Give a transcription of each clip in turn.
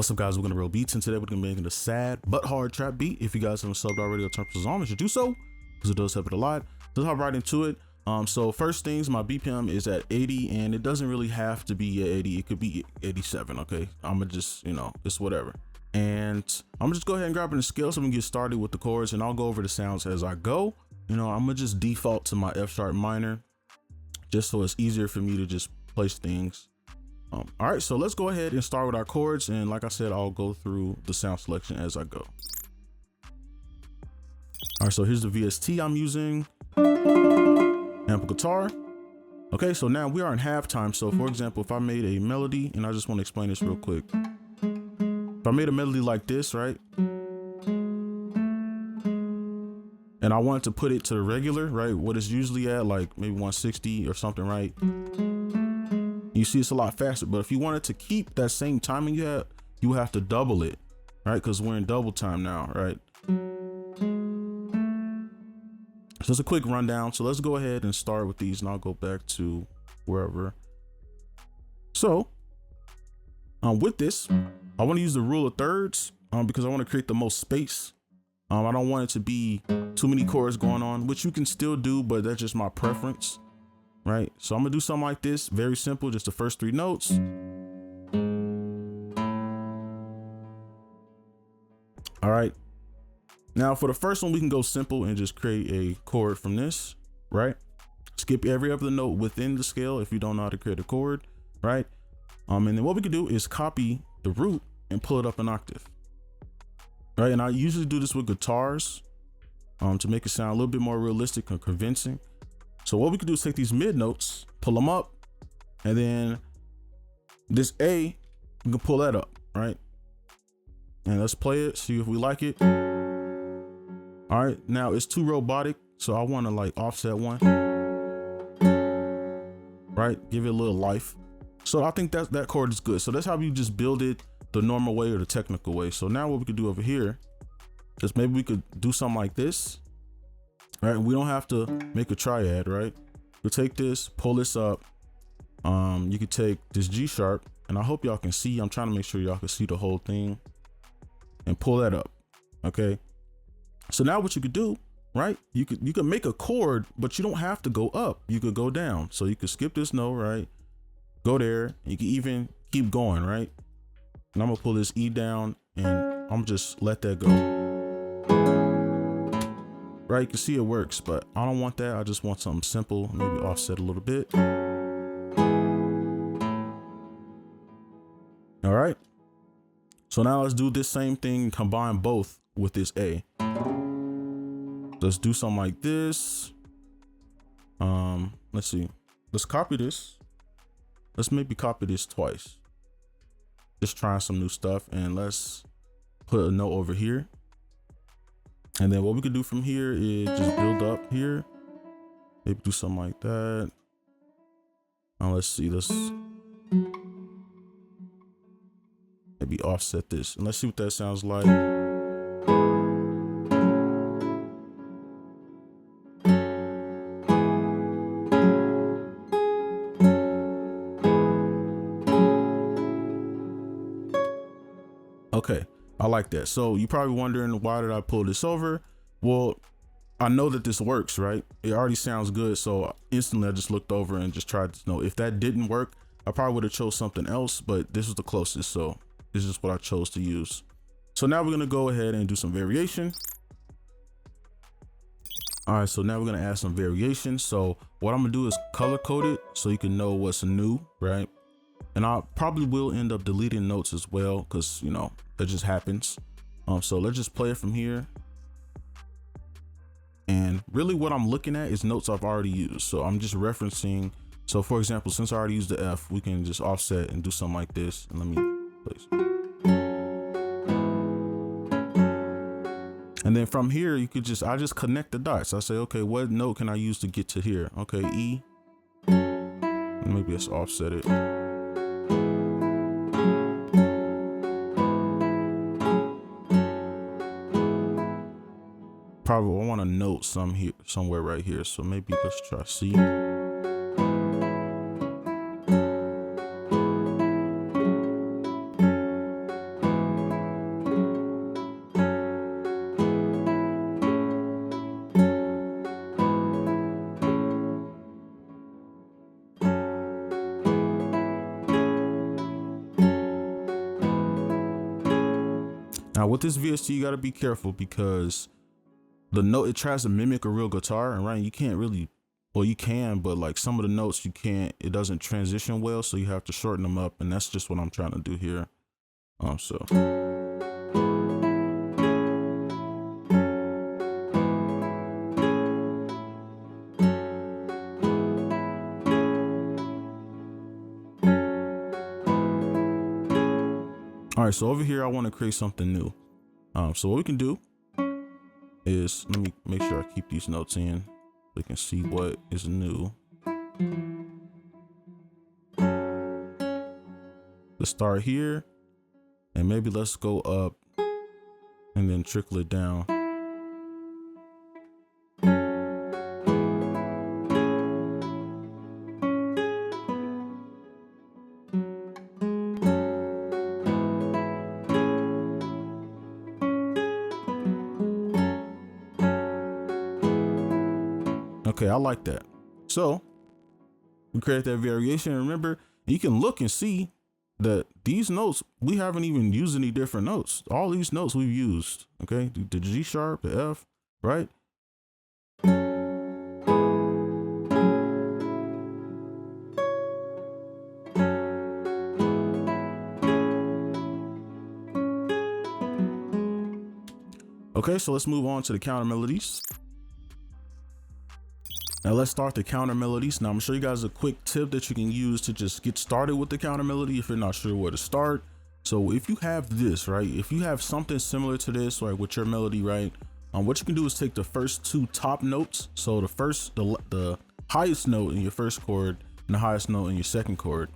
What's up, guys? We're gonna roll beats, and today we're gonna be making a sad but hard trap beat. If you guys haven't subbed already or turned on, you should do so because it does help it a lot. Let's hop right into it. So first things, my BPM is at 80, and it doesn't really have to be at 80. It could be 87. Okay, I'm gonna just, it's whatever. And I'm gonna just go ahead and grab it in the scale so we can get started with the chords, and I'll go over the sounds as I go. I'm gonna just default to my F sharp minor, just so it's easier for me to just place things. All right, so let's go ahead and start with our chords, and like I said, I'll go through the sound selection as I go. All right, so here's the VST I'm using, amp guitar. Okay, so now we are in halftime. So for example, if I made a melody, and I just want to explain this real quick. If I made a melody like this, right? And I wanted to put it to the regular, right? What it's usually at, like maybe 160 or something, right? You see it's a lot faster, but if you wanted to keep that same timing you have to double it, right? Because we're in double time now, right? So it's a quick rundown. So let's go ahead and start with these, and I'll go back to wherever. So with this, I want to use the rule of thirds because I want to create the most space. I don't want it to be too many chords going on, which you can still do, but that's just my preference. Right, so I'm gonna do something like this, very simple, just the first 3 notes. All right, now for the first one, we can go simple and just create a chord from this, right? Skip every other note within the scale if you don't know how to create a chord, right? And then what we can do is copy the root and pull it up an octave, right? And I usually do this with guitars to make it sound a little bit more realistic and convincing. So what we can do is take these mid notes, pull them up, and then this A, we can pull that up, right? And let's play it, see if we like it. All right, now it's too robotic, so I want to like offset one, right? Give it a little life. So I think that chord is good. So that's how you just build it the normal way or the technical way. So now what we could do over here is maybe we could do something like this. Right, we don't have to make a triad, right? We'll take this, pull this up. You could take this G sharp, and I hope y'all can see. I'm trying to make sure y'all can see the whole thing, and pull that up. Okay. So now what you could do, right? You could make a chord, but you don't have to go up. You could go down. So you could skip this note, right? Go there. You can even keep going, right? And I'm gonna pull this E down, and I'm just let that go. Right, you can see it works, but I don't want that. I just want something simple, maybe offset a little bit. All right. So now let's do this same thing and combine both with this A. Let's do something like this. Let's see. Let's copy this. Let's maybe copy this twice. Just trying some new stuff, and let's put a note over here. And then what we could do from here is just build up here. Maybe do something like that. Now let's see, let's maybe offset this. And let's see what that sounds like. Okay. I like that. So you're probably wondering, why did I pull this over? Well, I know that this works, right? It already sounds good. So instantly I just looked over and just tried to know if that didn't work, I probably would have chose something else, but this was the closest. So this is what I chose to use. So now we're going to go ahead and do some variation. All right, so now we're going to add some variation. So what I'm going to do is color code it so you can know what's new, right? And I probably will end up deleting notes as well, because, that just happens. So let's just play it from here. And really what I'm looking at is notes I've already used. So I'm just referencing. So for example, since I already used the F, we can just offset and do something like this. And let me place. And then from here, you could I just connect the dots. I say, okay, what note can I use to get to here? Okay, E. And maybe let's offset it. Probably I want to note somewhere right here. So maybe let's try C. Now with this VST, you got to be careful because the note, it tries to mimic a real guitar, and right, you can't really, well, you can, but like some of the notes you can't, it doesn't transition well, so you have to shorten them up, and that's just what I'm trying to do here. So. All right, so over here, I want to create something new. So what we can do is, let me make sure I keep these notes in so we can see what is new. Let's start here, and maybe let's go up and then trickle it down. Okay, I like that. So we create that variation. Remember, you can look and see that these notes, we haven't even used any different notes. All these notes we've used, okay? The G sharp, the F, right? Okay, so let's move on to the counter melodies. Now let's start the counter melodies. Now I'm gonna show you guys a quick tip that you can use to just get started with the counter melody if you're not sure where to start. So if you have this, right, if you have something similar to this, right, with your melody, right, what you can do is take the first two top notes. So the highest note in your first chord and the highest note in your second chord,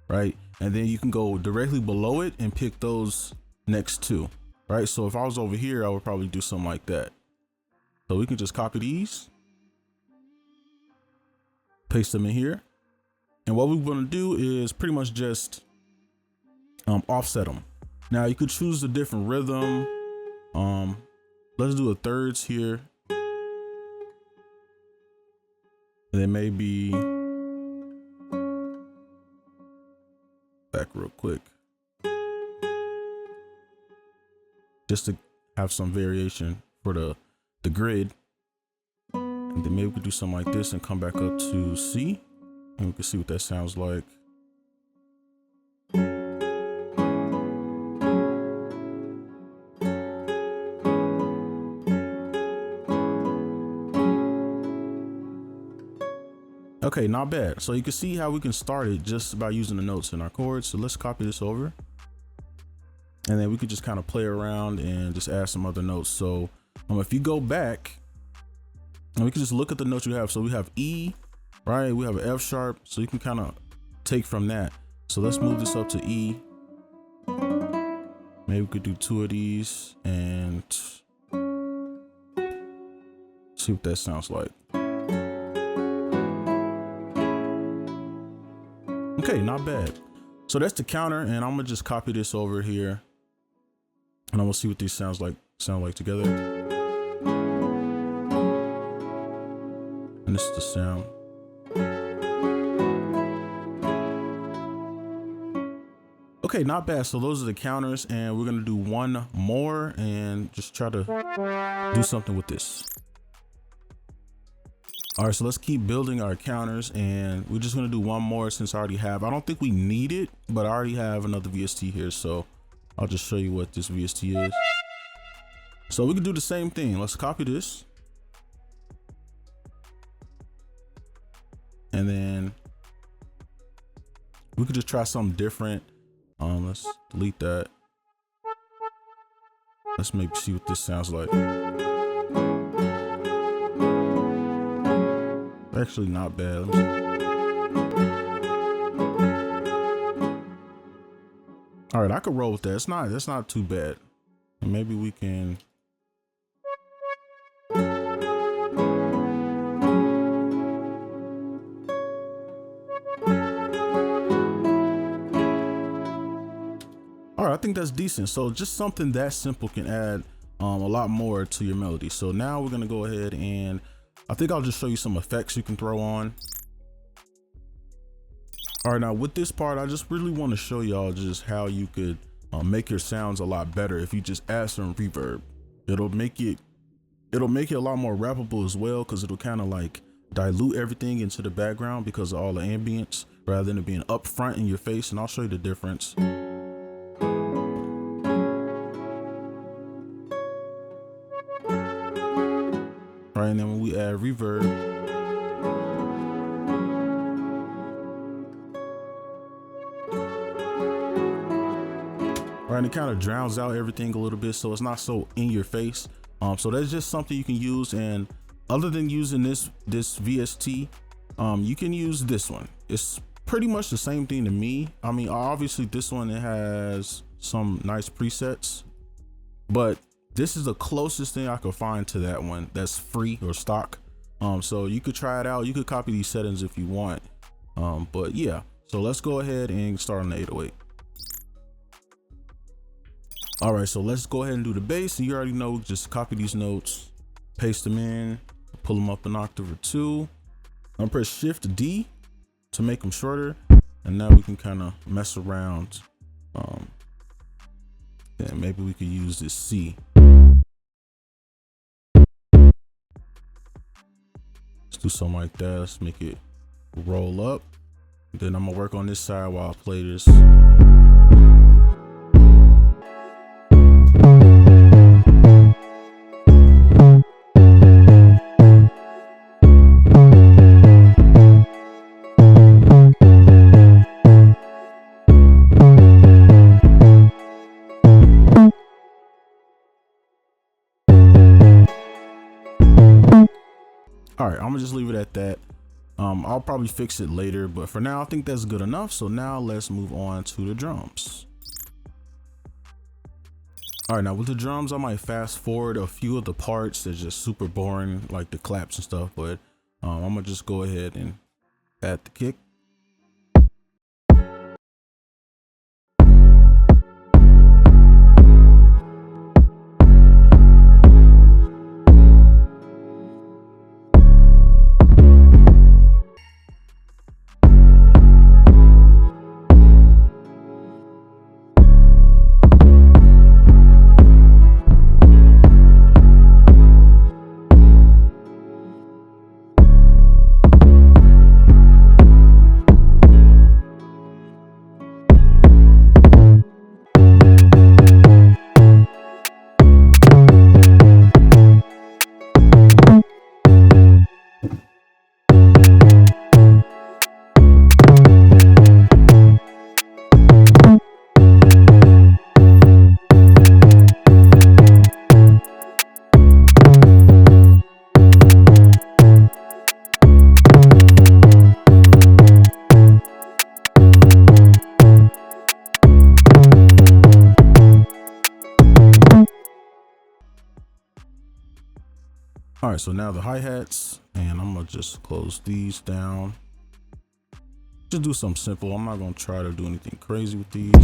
right? And then you can go directly below it and pick those next two, right? So if I was over here, I would probably do something like that. So we can just copy these, paste them in here, and what we want to do is pretty much just offset them. Now you could choose a different rhythm. Let's do a thirds here, and then maybe back real quick, just to have some variation for the grid. And then maybe we could do something like this and come back up to C, and we can see what that sounds like. Okay, not bad. So you can see how we can start it just by using the notes in our chords. So let's copy this over, and then we could just kind of play around and just add some other notes. So if you go back, and we can just look at the notes you have. So we have E, right? We have an F sharp. So you can kind of take from that. So let's move this up to E. Maybe we could do two of these and see what that sounds like. Okay, not bad. So that's the counter, and I'm gonna just copy this over here, and I'm gonna see what these sound like together. And this is the sound. Okay, not bad. So those are the counters, and we're gonna do one more and just try to do something with this. All right, so let's keep building our counters, and we're just gonna do one more since I already have, I don't think we need it, but I already have another VST here, so I'll just show you what this VST is. So we can do the same thing. Let's copy this. And then we could just try something different. Let's delete that. Let's maybe see what this sounds like. Actually not bad. All right, I could roll with that. That's not too bad. And maybe we can. All right, I think that's decent. So just something that simple can add a lot more to your melody. So now we're gonna go ahead and I think I'll just show you some effects you can throw on. All right, now with this part, I just really want to show y'all just how you could make your sounds a lot better if you just add some reverb. It'll make it a lot more rappable as well, because it'll kind of like dilute everything into the background because of all the ambience, rather than it being up front in your face. And I'll show you the difference. Right, and then when we add reverb, right, and it kind of drowns out everything a little bit, so it's not so in your face. So that's just something you can use. And other than using this VST, you can use this one. It's pretty much the same thing to me. I mean, obviously this one, it has some nice presets, but this is the closest thing I could find to that one that's free or stock. So you could try it out. You could copy these settings if you want. But yeah, so let's go ahead and start on the 808. All right, so let's go ahead and do the bass. You already know, just copy these notes, paste them in, pull them up an octave or two. I'm press Shift D to make them shorter. And now we can kind of mess around. And maybe we could use this C. Let's do something like that. Let's make it roll up. Then I'm gonna work on this side while I play this. All right, I'm gonna just leave it at that. I'll probably fix it later, but for now I think that's good enough. So now let's move on to the drums. All right, now with the drums, I might fast forward a few of the parts that's just super boring, like the claps and stuff, but I'm gonna just go ahead and add the kick. All right, so now the hi-hats, and I'm gonna just close these down. Just do something simple. I'm not gonna try to do anything crazy with these.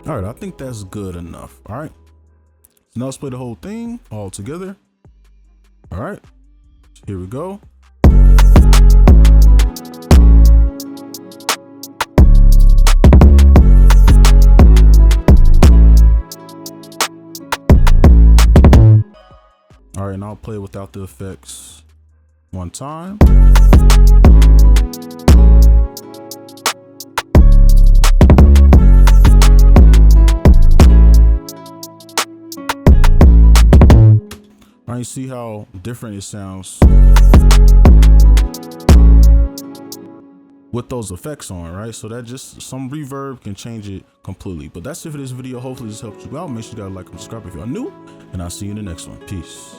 All right, I think that's good enough. All right, so now let's play the whole thing all together. All right, here we go. All right, and I'll play without the effects one time. Now you see how different it sounds with those effects on, right? So that just some reverb can change it completely. But that's it for this video. Hopefully this helped you out. Make sure you gotta like and subscribe if you're new, and I'll see you in the next one. Peace.